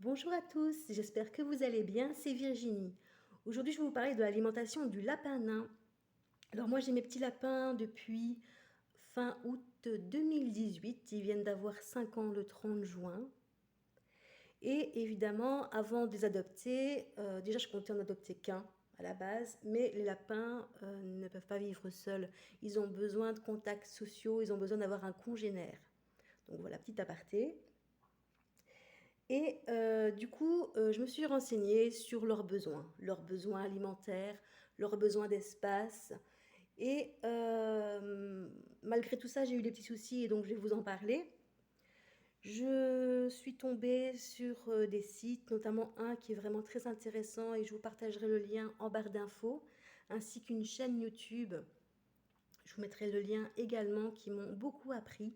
Bonjour à tous, j'espère que vous allez bien, c'est Virginie. Aujourd'hui, je vais vous parler de l'alimentation du lapin nain. Alors moi, j'ai mes petits lapins depuis fin août 2018, ils viennent d'avoir 5 ans le 30 juin. Et évidemment, avant de les adopter, déjà je comptais en adopter qu'un à la base, mais les lapins ne peuvent pas vivre seuls. Ils ont besoin de contacts sociaux, ils ont besoin d'avoir un congénère. Donc voilà, petit aparté. Et du coup, je me suis renseignée sur leurs besoins alimentaires, leurs besoins d'espace et malgré tout ça, j'ai eu des petits soucis et donc je vais vous en parler. Je suis tombée sur, des sites, notamment un qui est vraiment très intéressant et je vous partagerai le lien en barre d'infos, ainsi qu'une chaîne YouTube. Je vous mettrai le lien également qui m'ont beaucoup appris.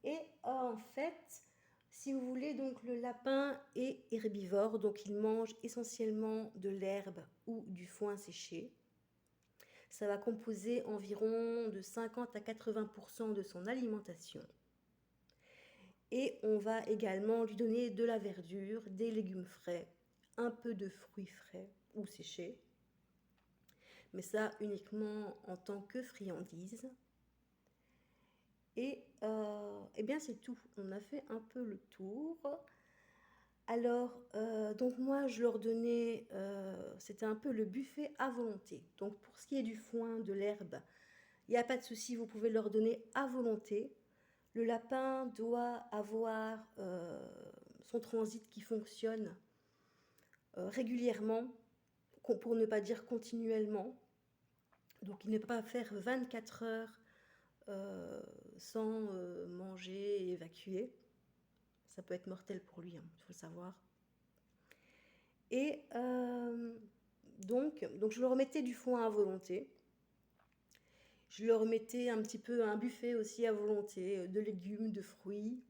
Et en fait, si vous voulez, donc le lapin est herbivore, donc il mange essentiellement de l'herbe ou du foin séché. Ça va composer environ de 50 à 80% de son alimentation. Et on va également lui donner de la verdure, des légumes frais, un peu de fruits frais ou séchés. Mais ça uniquement en tant que friandise. Et eh bien c'est tout. On a fait un peu le tour. Alors, donc moi, je leur donnais, c'était un peu le buffet à volonté. Donc pour ce qui est du foin, de l'herbe, il n'y a pas de souci, vous pouvez leur donner à volonté. Le lapin doit avoir son transit qui fonctionne régulièrement, pour ne pas dire continuellement. Donc il ne peut pas faire 24 heures sans manger et évacuer. Ça peut être mortel pour lui, hein, il faut le savoir. Et donc je leur mettais du foin à volonté. Je leur mettais un petit peu un buffet aussi à volonté, de légumes, de fruits.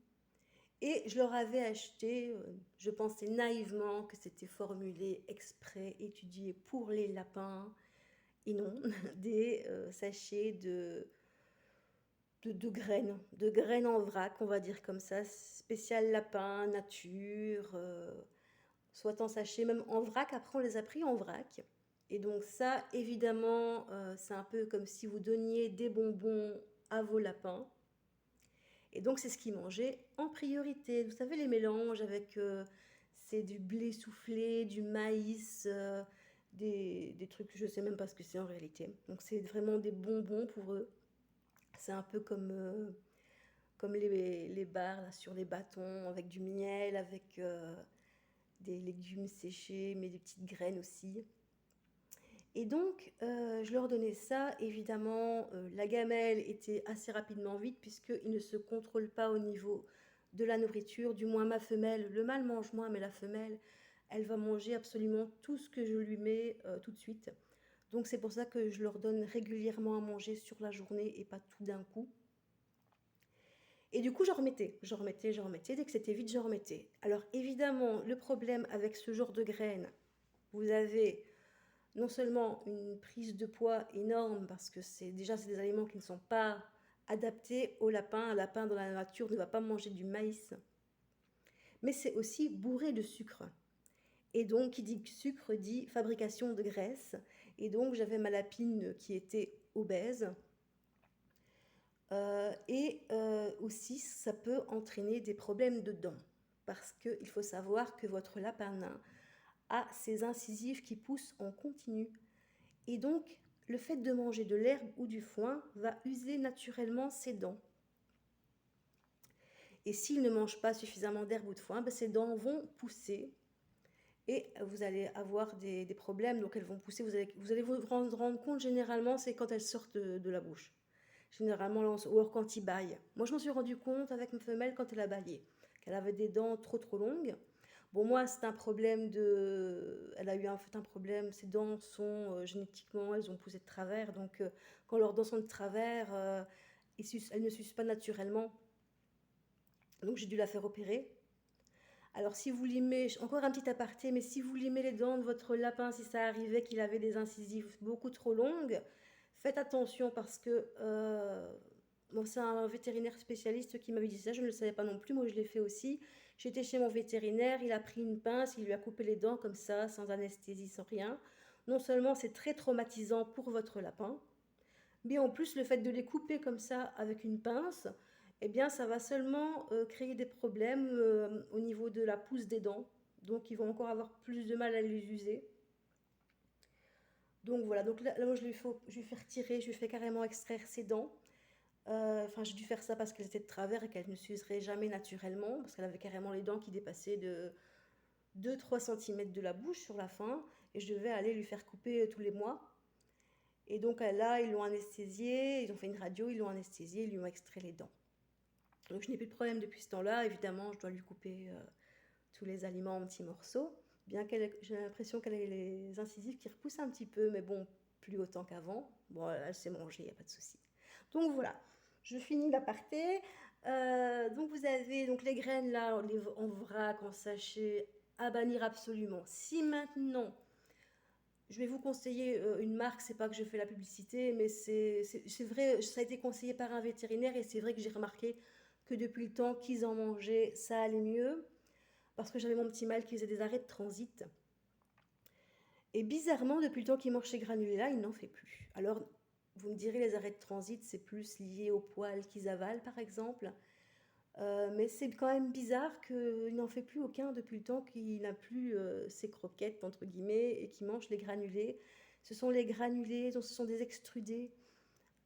Et je leur avais acheté, je pensais naïvement que c'était formulé exprès, étudié pour les lapins. Et non, des sachets de graines en vrac, on va dire comme ça, spécial lapin, nature, soit en sachet, même en vrac. Après, on les a pris en vrac. Et donc ça, évidemment, c'est un peu comme si vous donniez des bonbons à vos lapins. Et donc c'est ce qu'ils mangeaient en priorité. Vous savez, les mélanges avec, c'est du blé soufflé, du maïs, des trucs, je ne sais même pas ce que c'est en réalité. Donc c'est vraiment des bonbons pour eux. C'est un peu comme les bars là, sur les bâtons, avec du miel, avec des légumes séchés, mais des petites graines aussi. Et donc, je leur donnais ça. Évidemment, la gamelle était assez rapidement vide puisqu'il ne se contrôle pas au niveau de la nourriture. Du moins, ma femelle, le mâle mange moins, mais la femelle, elle va manger absolument tout ce que je lui mets tout de suite. Donc, c'est pour ça que je leur donne régulièrement à manger sur la journée et pas tout d'un coup. Et du coup, je remettais. Dès que c'était vide, je remettais. Alors, évidemment, le problème avec ce genre de graines, vous avez non seulement une prise de poids énorme parce que c'est des aliments qui ne sont pas adaptés au lapin. Un lapin dans la nature ne va pas manger du maïs, mais c'est aussi bourré de sucre. Et donc, qui dit sucre dit fabrication de graisse. Et donc, j'avais ma lapine qui était obèse. Aussi, ça peut entraîner des problèmes de dents. Parce qu'il faut savoir que votre lapin nain a ses incisives qui poussent en continu. Et donc, le fait de manger de l'herbe ou du foin va user naturellement ses dents. Et s'il ne mange pas suffisamment d'herbe ou de foin, ben ses dents vont pousser et vous allez avoir des problèmes. Donc elles vont pousser, vous allez vous rendre compte généralement, c'est quand elles sortent de la bouche. Généralement, ou alors quand ils bâillent. Moi, je m'en suis rendu compte avec ma femelle quand elle a bâillé, qu'elle avait des dents trop longues. Bon, moi, c'est un problème de... Elle a eu en fait un problème, ses dents sont génétiquement, elles ont poussé de travers. Donc, quand leurs dents sont de travers, elles ne sucent pas naturellement. Donc, j'ai dû la faire opérer. Alors, si vous limez, encore un petit aparté, mais si vous limez les dents de votre lapin, si ça arrivait qu'il avait des incisives beaucoup trop longues, faites attention parce que bon, c'est un vétérinaire spécialiste qui m'avait dit ça, je ne le savais pas non plus, moi je l'ai fait aussi. J'étais chez mon vétérinaire, il a pris une pince, il lui a coupé les dents comme ça, sans anesthésie, sans rien. Non seulement c'est très traumatisant pour votre lapin, mais en plus le fait de les couper comme ça avec une pince, eh bien ça va seulement créer des problèmes au niveau de la pousse des dents. Donc ils vont encore avoir plus de mal à les user. Donc voilà, donc là, je lui fais retirer, je lui fais carrément extraire ses dents. Enfin, j'ai dû faire ça parce qu'elles étaient de travers et qu'elles ne s'useraient jamais naturellement, parce qu'elle avait carrément les dents qui dépassaient de 2-3 cm de la bouche sur la fin, et je devais aller lui faire couper tous les mois. Et donc là, ils l'ont anesthésié, ils ont fait une radio, ils l'ont anesthésié, ils lui ont extrait les dents. Donc je n'ai plus de problème depuis ce temps-là. Évidemment, je dois lui couper tous les aliments en petits morceaux, bien qu'elle, j'ai l'impression qu'elle ait les incisives qui repoussent un petit peu, mais bon, plus autant qu'avant. Bon, elle sait manger, il n'y a pas de souci. Donc voilà, je finis l'aparté. Donc vous avez donc les graines là en vrac, en sachet, à bannir absolument. Si maintenant, je vais vous conseiller une marque, c'est pas que je fais la publicité, mais c'est vrai, ça a été conseillé par un vétérinaire et c'est vrai que j'ai remarqué que depuis le temps qu'ils en mangeaient, ça allait mieux parce que j'avais mon petit mâle qui faisait des arrêts de transit. Et bizarrement, depuis le temps qu'il mange ces granulés-là, il n'en fait plus. Alors, vous me direz, les arrêts de transit, c'est plus lié aux poils qu'ils avalent, par exemple. Mais c'est quand même bizarre qu'il n'en fait plus aucun depuis le temps qu'il n'a plus ses croquettes, entre guillemets, et qu'il mange les granulés. Ce sont les granulés, donc ce sont des extrudés.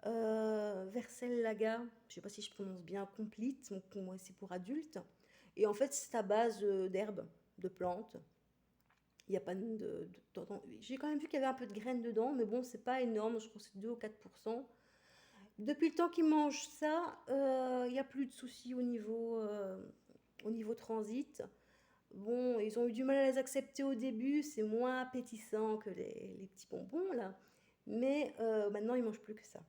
Versel Laga, je ne sais pas si je prononce bien, Complete, donc moi c'est pour adultes. Et en fait, c'est à base d'herbes, de plantes. Il n'y a pas j'ai quand même vu qu'il y avait un peu de graines dedans, mais bon, c'est pas énorme, je crois que c'est 2 ou 4%. Depuis le temps qu'ils mangent ça, il n'y a plus de soucis au niveau transit. Bon, ils ont eu du mal à les accepter au début, c'est moins appétissant que les petits bonbons là, mais maintenant ils mangent plus que ça.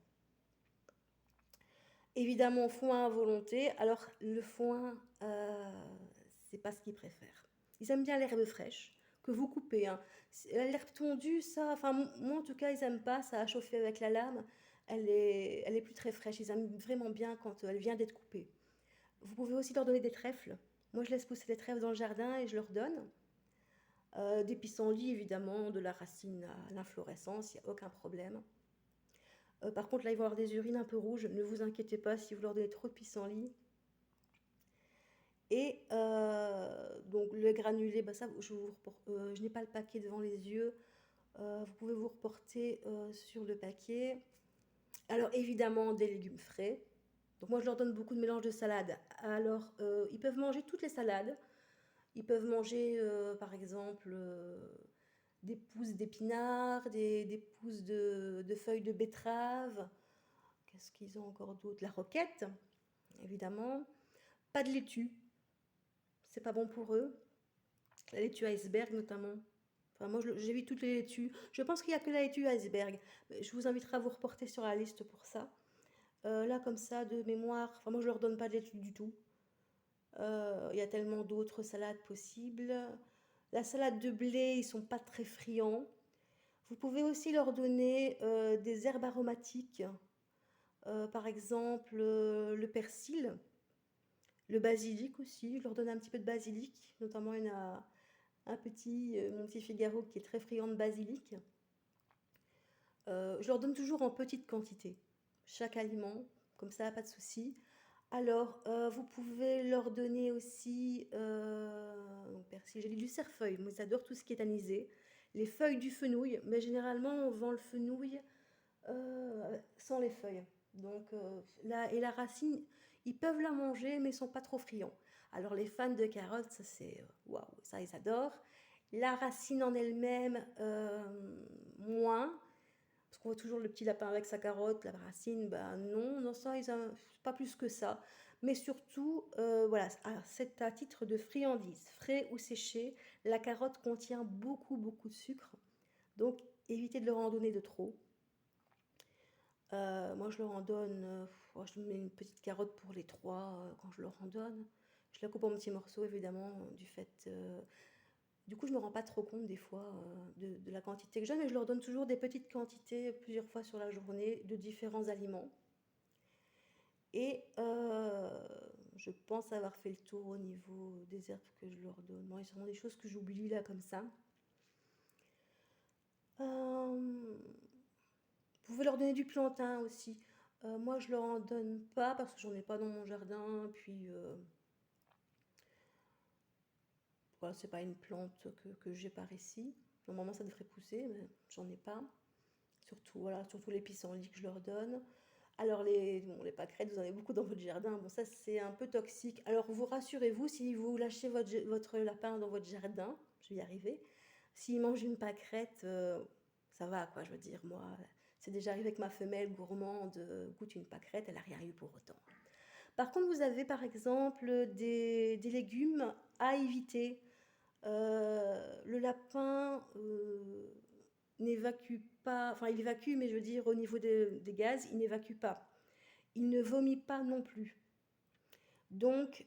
Évidemment, foin à volonté. Alors, le foin, c'est pas ce qu'ils préfèrent. Ils aiment bien l'herbe fraîche, que vous coupez, hein. L'herbe tondue, ça, enfin, moi en tout cas, ils aiment pas, ça a chauffé avec la lame. Elle est plus très fraîche. Ils aiment vraiment bien quand elle vient d'être coupée. Vous pouvez aussi leur donner des trèfles. Moi, je laisse pousser des trèfles dans le jardin et je leur donne. Des pissenlits, évidemment, de la racine à l'inflorescence, il n'y a aucun problème. Par contre, là, ils vont avoir des urines un peu rouges. Ne vous inquiétez pas si vous leur donnez trop de pissenlit. Et donc, le granulé, bah ça, je n'ai pas le paquet devant les yeux. Vous pouvez vous reporter sur le paquet. Alors, évidemment, des légumes frais. Donc, moi, je leur donne beaucoup de mélange de salades. Alors, ils peuvent manger toutes les salades. Ils peuvent manger, par exemple, des pousses d'épinards, des pousses de feuilles de betterave. Qu'est-ce qu'ils ont encore d'autre? La roquette, évidemment. Pas de laitue, c'est pas bon pour eux. La laitue iceberg notamment. Enfin, moi j'évite toutes les laitues. Je pense qu'il n'y a que la laitue iceberg. Je vous inviterai à vous reporter sur la liste pour ça. Là, comme ça, de mémoire, enfin, moi je leur donne pas de laitue du tout. Il y a tellement d'autres salades possibles. La salade de blé, ils sont pas très friands. Vous pouvez aussi leur donner des herbes aromatiques. Par exemple, le persil, le basilic aussi. Je leur donne un petit peu de basilic, notamment mon petit Figaro qui est très friand de basilic. Je leur donne toujours en petite quantité, chaque aliment, comme ça, pas de souci. Alors, vous pouvez leur donner aussi, donc persil, j'ai dit du cerfeuil, moi j'adore tout ce qui est anisé. Les feuilles du fenouil, mais généralement on vend le fenouil sans les feuilles. Donc la racine, ils peuvent la manger, mais ils sont pas trop friands. Alors les fans de carottes, ça c'est waouh, ça ils adorent. La racine en elle-même, moins, parce qu'on voit toujours le petit lapin avec sa carotte, la racine, ben non, non ça, pas plus que ça. Mais surtout, voilà, c'est à titre de friandise, frais ou séché, la carotte contient beaucoup, beaucoup de sucre. Donc évitez de leur en donner de trop. Moi, je leur en donne, je mets une petite carotte pour les trois quand je leur en donne. Je la coupe en petits morceaux, évidemment, du fait. Du coup, je me rends pas trop compte des fois de la quantité que j'ai, mais je leur donne toujours des petites quantités plusieurs fois sur la journée de différents aliments. Et je pense avoir fait le tour au niveau des herbes que je leur donne. Bon, il y a sûrement des choses que j'oublie là comme ça. Vous pouvez leur donner du plantain aussi. Moi, je leur en donne pas parce que j'en ai pas dans mon jardin. Puis, voilà, c'est pas une plante que j'ai par ici. Normalement, ça devrait pousser, mais j'en ai pas. Surtout, voilà, surtout les pissenlits que je leur donne. Alors, les pâquerettes, vous en avez beaucoup dans votre jardin. Bon, ça, c'est un peu toxique. Alors, vous rassurez-vous, si vous lâchez votre lapin dans votre jardin, je vais y arriver, s'il mange une pâquerette, ça va, quoi, je veux dire. Moi, c'est déjà arrivé que ma femelle gourmande goûte une pâquerette, elle n'a rien eu pour autant. Par contre, vous avez par exemple des légumes à éviter. Le lapin n'évacue pas, enfin il évacue, mais je veux dire au niveau des gaz, il n'évacue pas. Il ne vomit pas non plus. Donc,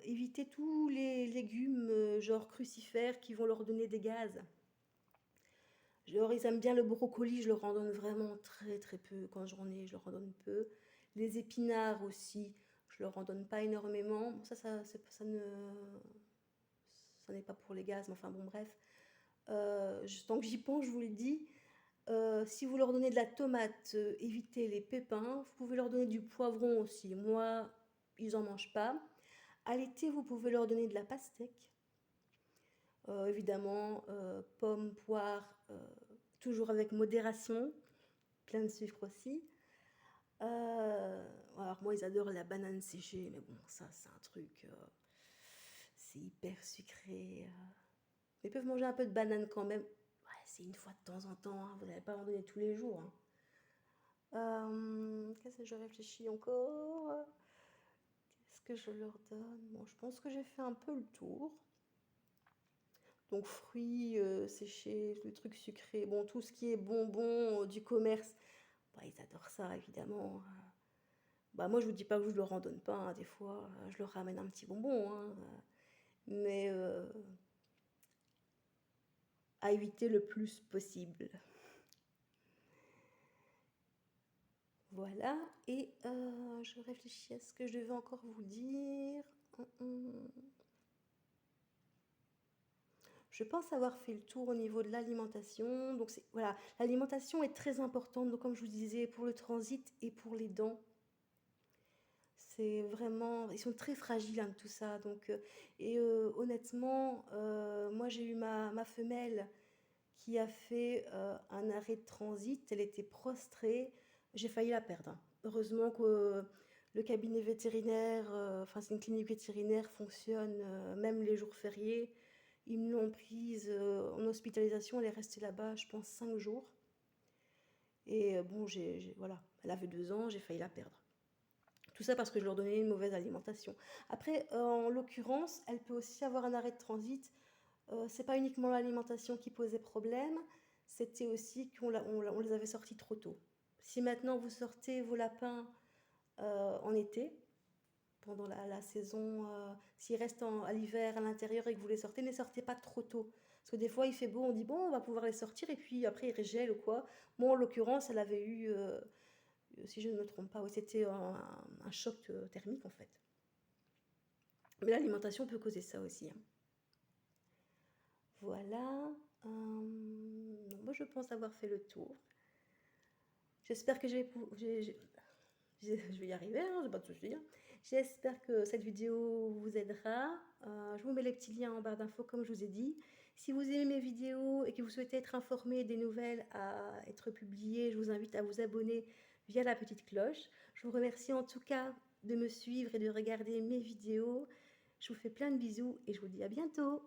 évitez tous les légumes genre crucifères qui vont leur donner des gaz. Genre, ils aiment bien le brocoli, je leur en donne vraiment très très peu. Quand j'en ai, je leur en donne peu. Les épinards aussi, je leur en donne pas énormément. Bon, ça n'est pas pour les gaz, mais enfin bon, bref. Tant que j'y pense, je vous le dis. Si vous leur donnez de la tomate, évitez les pépins. Vous pouvez leur donner du poivron aussi. Moi, ils n'en mangent pas. À l'été, vous pouvez leur donner de la pastèque. Évidemment, pommes, poires, toujours avec modération. Plein de sucre aussi. Alors moi, ils adorent la banane séchée, mais bon, ça, c'est un truc... c'est hyper sucré. Ils peuvent manger un peu de banane quand même. Ouais, c'est une fois de temps en temps, hein, vous n'allez pas en donner tous les jours. Qu'est-ce que je réfléchis encore? Qu'est-ce que je leur donne? Bon, je pense que j'ai fait un peu le tour. Donc fruits séchés, le truc sucré, bon, tout ce qui est bonbons du commerce, bah, ils adorent ça évidemment. Bah, moi je vous dis pas que je leur en donne pas, hein, des fois je leur ramène un petit bonbon, hein, mais à éviter le plus possible. Voilà, et je réfléchis à ce que je devais encore vous dire. Je pense avoir fait le tour au niveau de l'alimentation. Donc voilà, l'alimentation est très importante, donc comme je vous disais, pour le transit et pour les dents. C'est vraiment, ils sont très fragiles, hein, tout ça. Donc, honnêtement, moi j'ai eu ma femelle qui a fait un arrêt de transit. Elle était prostrée. J'ai failli la perdre, hein. Heureusement que le cabinet vétérinaire, enfin c'est une clinique vétérinaire, fonctionne même les jours fériés. Ils me l'ont prise en hospitalisation. Elle est restée là-bas, je pense, 5 jours. Et bon, voilà, elle avait 2 ans, j'ai failli la perdre. Tout ça parce que je leur donnais une mauvaise alimentation. Après, en l'occurrence, elle peut aussi avoir un arrêt de transit. C'est pas uniquement l'alimentation qui posait problème, c'était aussi qu'on les avait sortis trop tôt. Si maintenant vous sortez vos lapins en été, pendant la saison, s'ils restent à l'hiver à l'intérieur et que vous les sortez, ne les sortez pas trop tôt. Parce que des fois il fait beau, on dit bon, on va pouvoir les sortir et puis après ils régèlent ou quoi. Moi en l'occurrence, elle avait eu, si je ne me trompe pas, oui, c'était un choc thermique en fait. Mais l'alimentation peut causer ça aussi, hein. Voilà. Non, moi je pense avoir fait le tour. J'espère que je vais y arriver, hein, j'ai pas de soucis, hein. J'espère que cette vidéo vous aidera. Je vous mets les petits liens en barre d'infos comme je vous ai dit. Si vous aimez mes vidéos et que vous souhaitez être informé des nouvelles à être publiées, je vous invite à vous abonner via la petite cloche. Je vous remercie en tout cas de me suivre et de regarder mes vidéos. Je vous fais plein de bisous et je vous dis à bientôt.